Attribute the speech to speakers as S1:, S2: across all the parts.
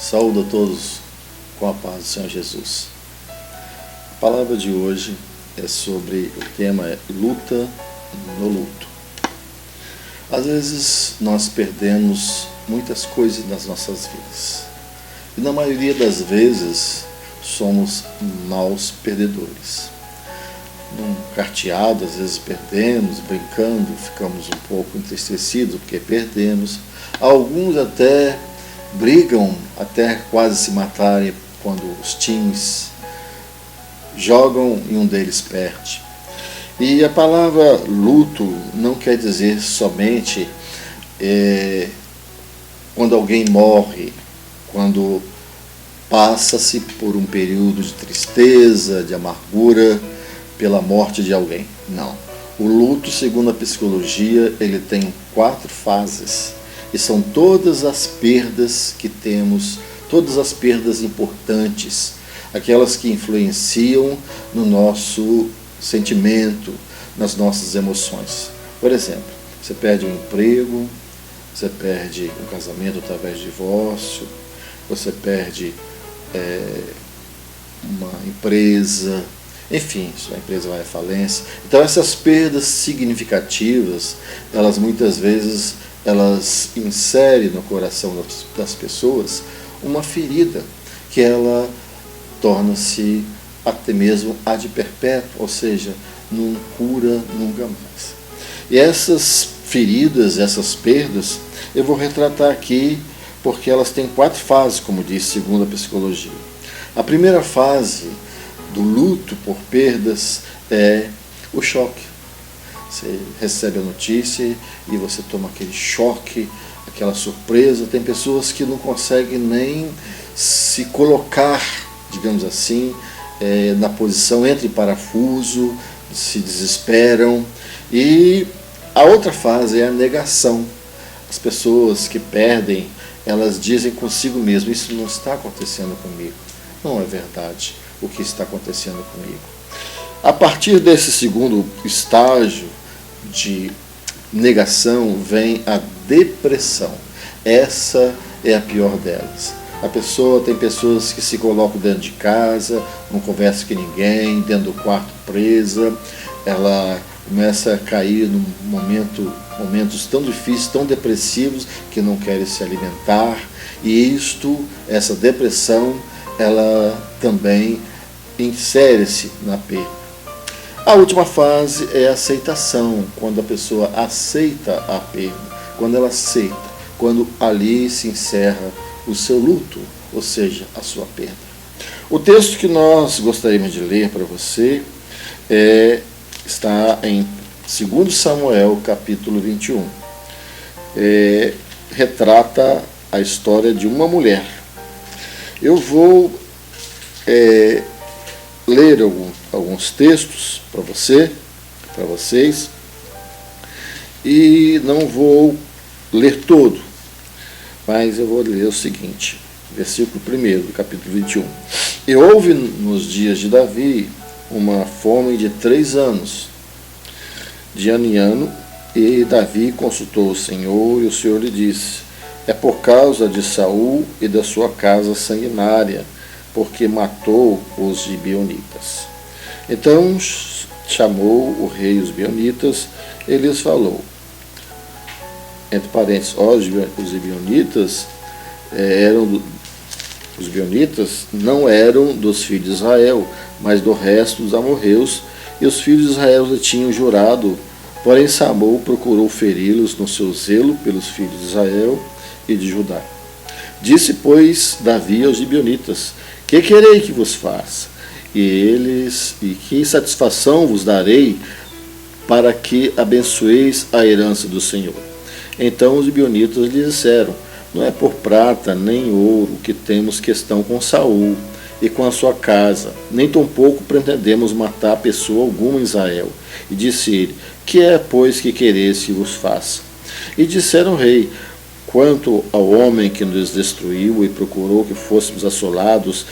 S1: Saúdo a todos com a paz do Senhor Jesus. A palavra de hoje é sobre, o tema é luta no luto. Às vezes nós perdemos muitas coisas nas nossas vidas. E na maioria das vezes somos maus perdedores. Num carteado, às vezes perdemos, brincando, ficamos um pouco entristecidos porque perdemos. Alguns até brigam até quase se matarem quando os times jogam e um deles perde. E a palavra luto não quer dizer somente quando alguém morre, quando passa-se por um período de tristeza, de amargura pela morte de alguém. Não. O luto, segundo a psicologia, ele tem 4 fases. E são todas as perdas que temos, todas as perdas importantes, aquelas que influenciam no nosso sentimento, nas nossas emoções. Por exemplo, você perde um emprego, você perde um casamento através de divórcio, você perde uma empresa, enfim, sua empresa vai à falência. Então essas perdas significativas, elas muitas vezes elas inserem no coração das pessoas uma ferida que ela torna-se até mesmo ad perpétuo, ou seja, não cura nunca mais. E essas feridas, essas perdas, eu vou retratar aqui porque elas têm 4 fases, como diz segundo a psicologia. A primeira fase do luto por perdas é o choque. Você recebe a notícia e você toma aquele choque, aquela surpresa. Tem pessoas que não conseguem nem se colocar, digamos assim, na posição entre parafuso, se desesperam. E a outra fase é a negação. As pessoas que perdem, elas dizem consigo mesmo: isso não está acontecendo comigo. Não é verdade o que está acontecendo comigo. A partir desse segundo estágio de negação vem a depressão. Essa é a pior delas. Tem pessoas que se colocam dentro de casa, não conversa com ninguém, dentro do quarto presa, ela começa a cair num momentos tão difíceis, tão depressivos, que não querem se alimentar, e essa depressão, ela também insere-se na perda. A última fase é a aceitação, quando a pessoa aceita a perda, quando ela aceita, quando ali se encerra o seu luto, ou seja, a sua perda. O texto que nós gostaríamos de ler para você está em 2 Samuel, capítulo 21. Retrata a história de uma mulher. Eu vou ler alguns textos para vocês, e não vou ler todo, mas eu vou ler o seguinte, versículo 1 do capítulo 21. E houve nos dias de Davi uma fome de 3 anos, de ano em ano, e Davi consultou o Senhor, e o Senhor lhe disse: é por causa de Saul e da sua casa sanguinária, porque matou os gibeonitas. Então chamou o rei os gibeonitas e lhes falou, entre parênteses, os gibeonitas os gibeonitas não eram dos filhos de Israel, mas do resto dos amorreus, e os filhos de Israel lhe tinham jurado, porém Saul procurou feri-los no seu zelo pelos filhos de Israel e de Judá. Disse, pois, Davi aos gibeonitas: que querei que vos faça? E que satisfação vos darei para que abençoeis a herança do Senhor? Então os gibeonitas lhe disseram: não é por prata nem ouro que temos questão com Saul e com a sua casa, nem tampouco pretendemos matar pessoa alguma em Israel. E disse ele: que é, pois, que quereis que vos faça? E disseram ao rei: quanto ao homem que nos destruiu e procurou que fôssemos assolados,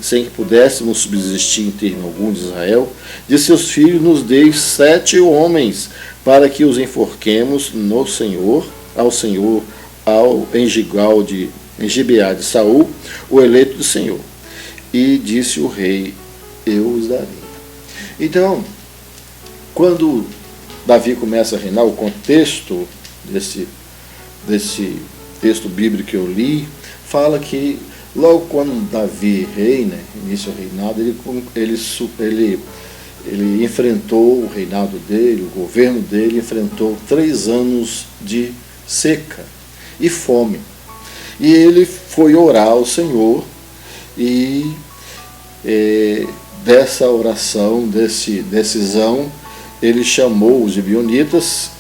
S1: sem que pudéssemos subsistir em termo algum de Israel, de seus filhos nos deis 7 homens, para que os enforquemos ao Senhor, ao Engigal de em Gibeá de Saul, o eleito do Senhor. E disse o rei: eu os darei. Então, quando Davi começa a reinar, o contexto desse texto bíblico que eu li, fala que logo quando Davi reina, inicia o reinado, ele enfrentou o reinado dele, o governo dele, enfrentou 3 anos de seca e fome. E ele foi orar ao Senhor e dessa oração, desse decisão, ele chamou os gibeonitas,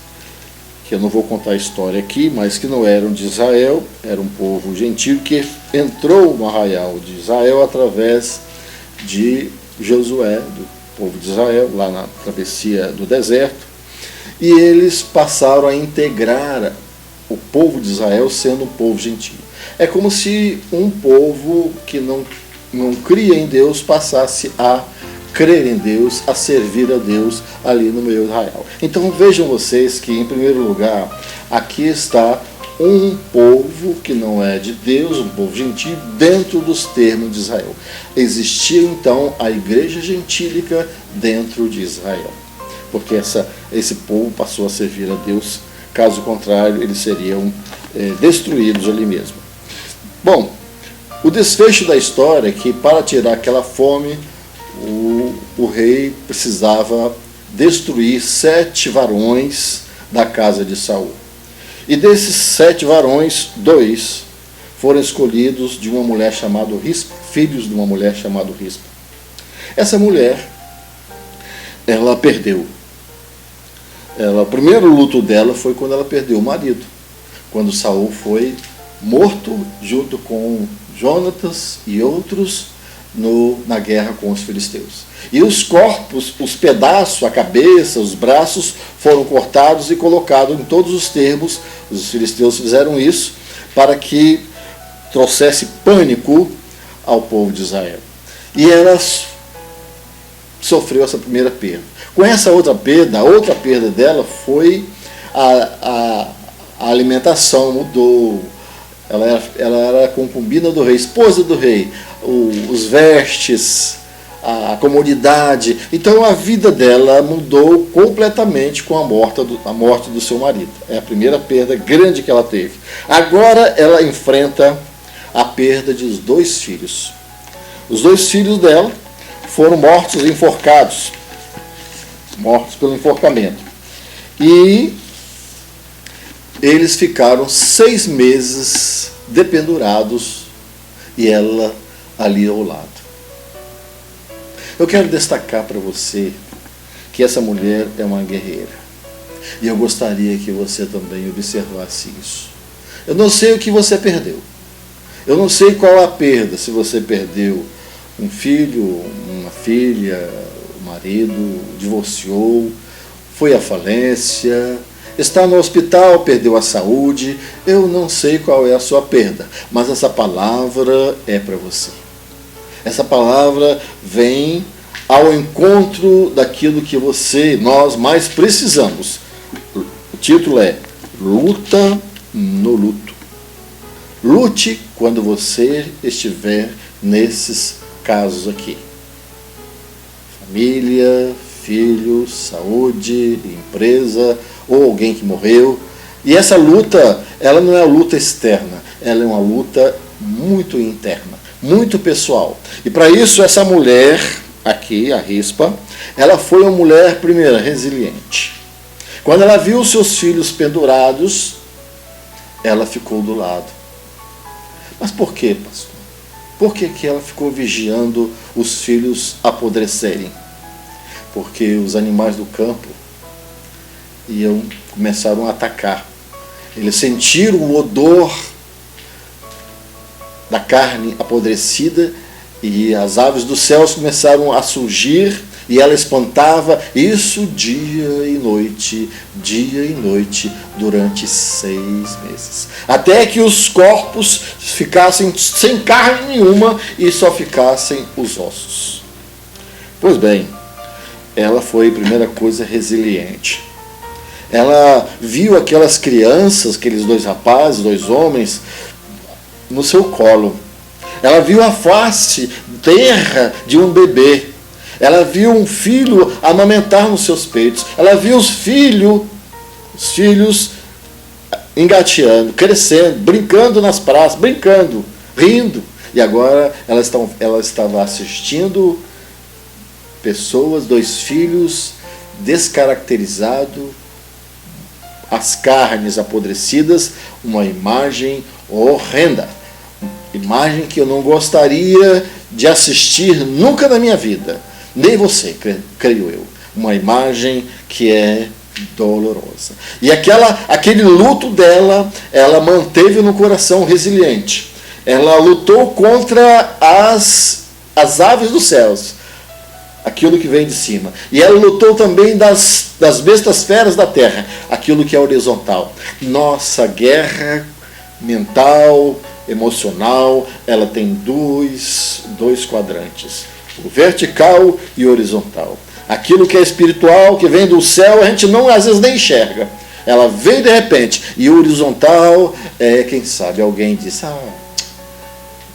S1: que eu não vou contar a história aqui, mas que não eram de Israel, era um povo gentil que entrou no arraial de Israel através de Josué, do povo de Israel, lá na travessia do deserto, e eles passaram a integrar o povo de Israel sendo um povo gentil. É como se um povo que não cria em Deus passasse a crer em Deus, a servir a Deus ali no meio de Israel. Então vejam vocês que, em primeiro lugar, aqui está um povo que não é de Deus, um povo gentil, dentro dos termos de Israel. Existia então a igreja gentílica dentro de Israel, porque esse povo passou a servir a Deus, caso contrário eles seriam destruídos ali mesmo. Bom, o desfecho da história é que, para tirar aquela fome, o rei precisava destruir 7 varões da casa de Saul. E desses 7 varões, 2 foram escolhidos de uma mulher chamada Rispa, filhos de uma mulher chamada Rispa. Essa mulher, ela perdeu. O primeiro luto dela foi quando ela perdeu o marido, quando Saul foi morto junto com Jonatas e outros na guerra com os filisteus. E os corpos, os pedaços, a cabeça, os braços foram cortados e colocados em todos os termos. Os filisteus fizeram isso para que trouxesse pânico ao povo de Israel. E ela sofreu essa primeira perda. Com essa outra perda, a outra perda dela foi a alimentação mudou. Ela era concubina do rei, esposa do rei, os vestes, a comodidade. Então a vida dela mudou completamente com a morte do seu marido. É a primeira perda grande que ela teve. Agora ela enfrenta a perda de 2 filhos. Os 2 filhos dela foram mortos enforcados, mortos pelo enforcamento. E eles ficaram 6 meses dependurados e ela ali ao lado. Eu quero destacar para você que essa mulher é uma guerreira. E eu gostaria que você também observasse isso. Eu não sei o que você perdeu. Eu não sei qual a perda, se você perdeu um filho, uma filha, o marido, divorciou, foi à falência, está no hospital, perdeu a saúde. Eu não sei qual é a sua perda, mas essa palavra é para você. Essa palavra vem ao encontro daquilo que nós mais precisamos. O título é Luta no Luto. Lute quando você estiver nesses casos aqui. Família, filho, saúde, empresa, ou alguém que morreu. E essa luta, ela não é uma luta externa, ela é uma luta muito interna, muito pessoal. E para isso, essa mulher aqui, a Rispa, ela foi uma mulher, primeiro, resiliente. Quando ela viu seus filhos pendurados, ela ficou do lado. Mas por quê, pastor? Por que ela ficou vigiando os filhos apodrecerem? Porque os animais do campo começaram a atacar. Eles sentiram o odor da carne apodrecida e as aves dos céus começaram a surgir e ela espantava isso dia e noite, durante 6 meses. Até que os corpos ficassem sem carne nenhuma e só ficassem os ossos. Pois bem, ela foi, primeira coisa, resiliente. Ela viu aquelas crianças, aqueles 2 rapazes, 2 homens, no seu colo. Ela viu a face terra de um bebê. Ela viu um filho amamentar nos seus peitos. Ela viu os filhos engateando, crescendo, brincando nas praças, brincando, rindo. E agora ela estava assistindo pessoas, 2 filhos descaracterizados, as carnes apodrecidas, uma imagem horrenda. Imagem que eu não gostaria de assistir nunca na minha vida. Nem você, creio eu. Uma imagem que é dolorosa. E aquele luto dela, ela manteve no coração resiliente. Ela lutou contra as aves dos céus, aquilo que vem de cima. E ela lutou também das bestas feras da terra, aquilo que é horizontal. Nossa guerra mental, emocional, ela tem dois quadrantes, o vertical e o horizontal. Aquilo que é espiritual, que vem do céu, a gente não às vezes nem enxerga. Ela vem de repente. E o horizontal é, quem sabe, alguém diz,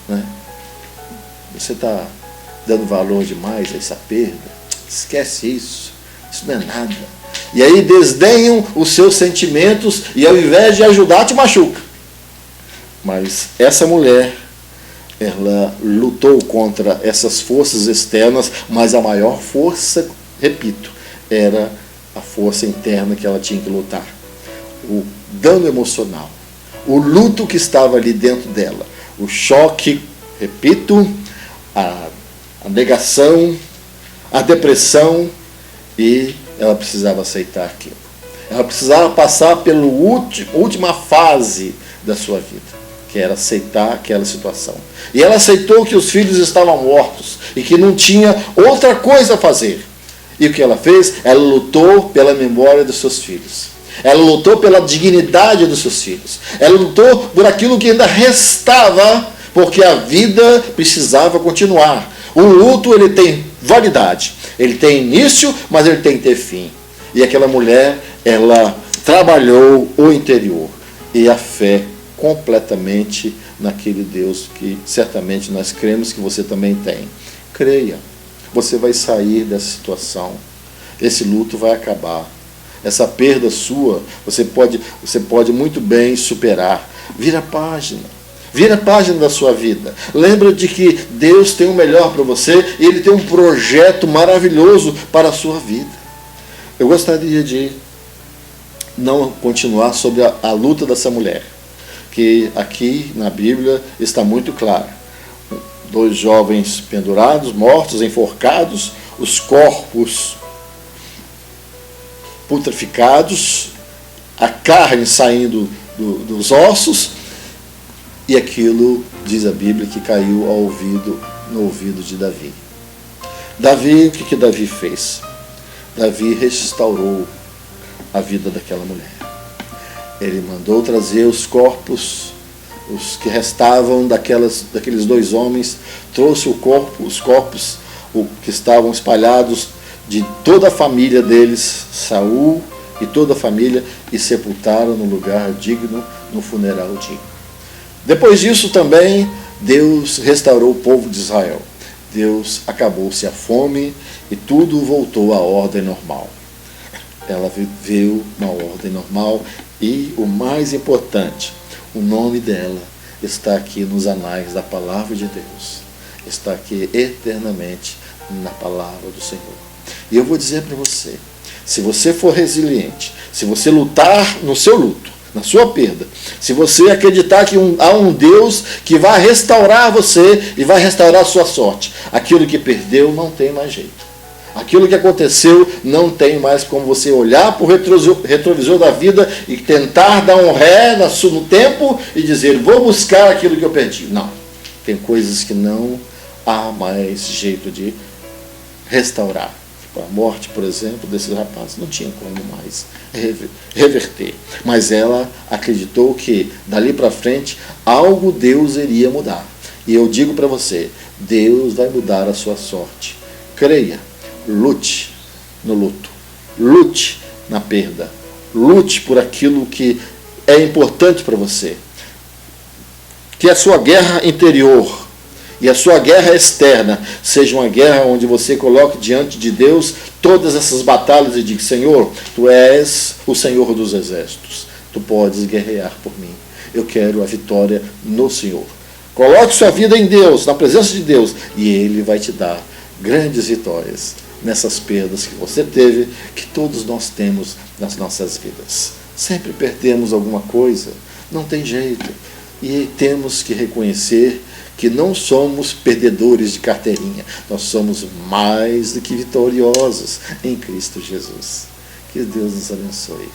S1: né? Você está dando valor demais a essa perda. Esquece isso. Isso não é nada. E aí desdenham os seus sentimentos e ao invés de ajudar, te machuca. Mas essa mulher, ela lutou contra essas forças externas, mas a maior força, repito, era a força interna que ela tinha que lutar. O dano emocional, o luto que estava ali dentro dela, o choque, repito, a negação, a depressão, e ela precisava aceitar aquilo. Ela precisava passar pela última fase da sua vida, que era aceitar aquela situação. E ela aceitou que os filhos estavam mortos e que não tinha outra coisa a fazer. E o que ela fez? Ela lutou pela memória dos seus filhos. Ela lutou pela dignidade dos seus filhos. Ela lutou por aquilo que ainda restava, porque a vida precisava continuar. O luto, ele tem validade. Ele tem início, mas ele tem que ter fim. E aquela mulher, ela trabalhou o interior e a fé completamente naquele Deus que certamente nós cremos que você também tem. Creia, você vai sair dessa situação. Esse luto vai acabar. Essa perda sua, você pode muito bem superar. Vira a página. Vira a página da sua vida. Lembra de que Deus tem o melhor para você e Ele tem um projeto maravilhoso para a sua vida. Eu gostaria de não continuar sobre a luta dessa mulher, que aqui na Bíblia está muito claro. 2 jovens pendurados, mortos, enforcados, os corpos putreficados, a carne saindo dos ossos, e aquilo, diz a Bíblia, que caiu no ouvido de Davi. Davi, o que Davi fez? Davi restaurou a vida daquela mulher. Ele mandou trazer os corpos, os que restavam daqueles 2 homens, trouxe os corpos que estavam espalhados de toda a família deles, Saul e toda a família, e sepultaram no lugar digno, no funeral digno. Depois disso também, Deus restaurou o povo de Israel. Deus acabou-se a fome e tudo voltou à ordem normal. Ela viveu uma ordem normal e, o mais importante, o nome dela está aqui nos anais da palavra de Deus. Está aqui eternamente na palavra do Senhor. E eu vou dizer para você, se você for resiliente, se você lutar no seu luto, na sua perda, se você acreditar que há um Deus que vai restaurar você e vai restaurar a sua sorte, aquilo que perdeu não tem mais jeito. Aquilo que aconteceu não tem mais como você olhar para o retrovisor da vida e tentar dar um ré no tempo e dizer, vou buscar aquilo que eu perdi. Não. Tem coisas que não há mais jeito de restaurar. A morte, por exemplo, desses rapazes não tinha como mais reverter. Mas ela acreditou que dali para frente algo Deus iria mudar. E eu digo para você, Deus vai mudar a sua sorte. Creia, lute no luto, lute na perda, lute por aquilo que é importante para você. que a sua guerra interior e a sua guerra externa seja uma guerra onde você coloque diante de Deus todas essas batalhas e diga: Senhor, Tu és o Senhor dos exércitos, Tu podes guerrear por mim, eu quero a vitória no Senhor. Coloque sua vida em Deus, na presença de Deus, e Ele vai te dar grandes vitórias nessas perdas que você teve, que todos nós temos nas nossas vidas. Sempre perdemos alguma coisa, não tem jeito. E temos que reconhecer que não somos perdedores de carteirinha, nós somos mais do que vitoriosos em Cristo Jesus. Que Deus nos abençoe.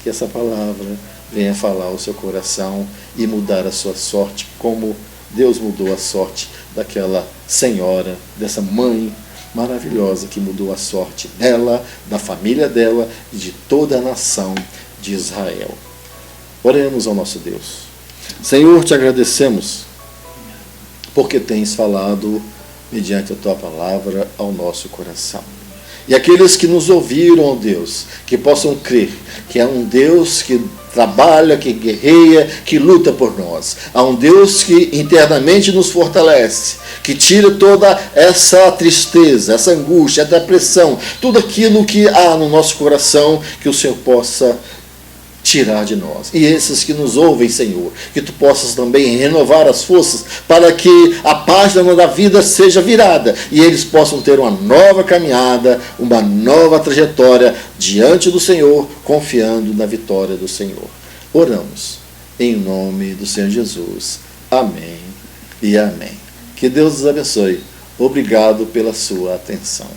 S1: Que essa palavra venha falar ao seu coração e mudar a sua sorte, como Deus mudou a sorte daquela senhora, dessa mãe maravilhosa que mudou a sorte dela, da família dela e de toda a nação de Israel. Oremos ao nosso Deus. Senhor, te agradecemos porque tens falado mediante a tua palavra ao nosso coração. E aqueles que nos ouviram, ó Deus, que possam crer que há um Deus que trabalha, que guerreia, que luta por nós. Há um Deus que internamente nos fortalece, que tira toda essa tristeza, essa angústia, a depressão, tudo aquilo que há no nosso coração, que o Senhor possa tirar de nós. E esses que nos ouvem, Senhor, que Tu possas também renovar as forças para que a página da vida seja virada e eles possam ter uma nova caminhada, uma nova trajetória diante do Senhor, confiando na vitória do Senhor. Oramos em nome do Senhor Jesus. Amém e amém. Que Deus os abençoe. Obrigado pela sua atenção.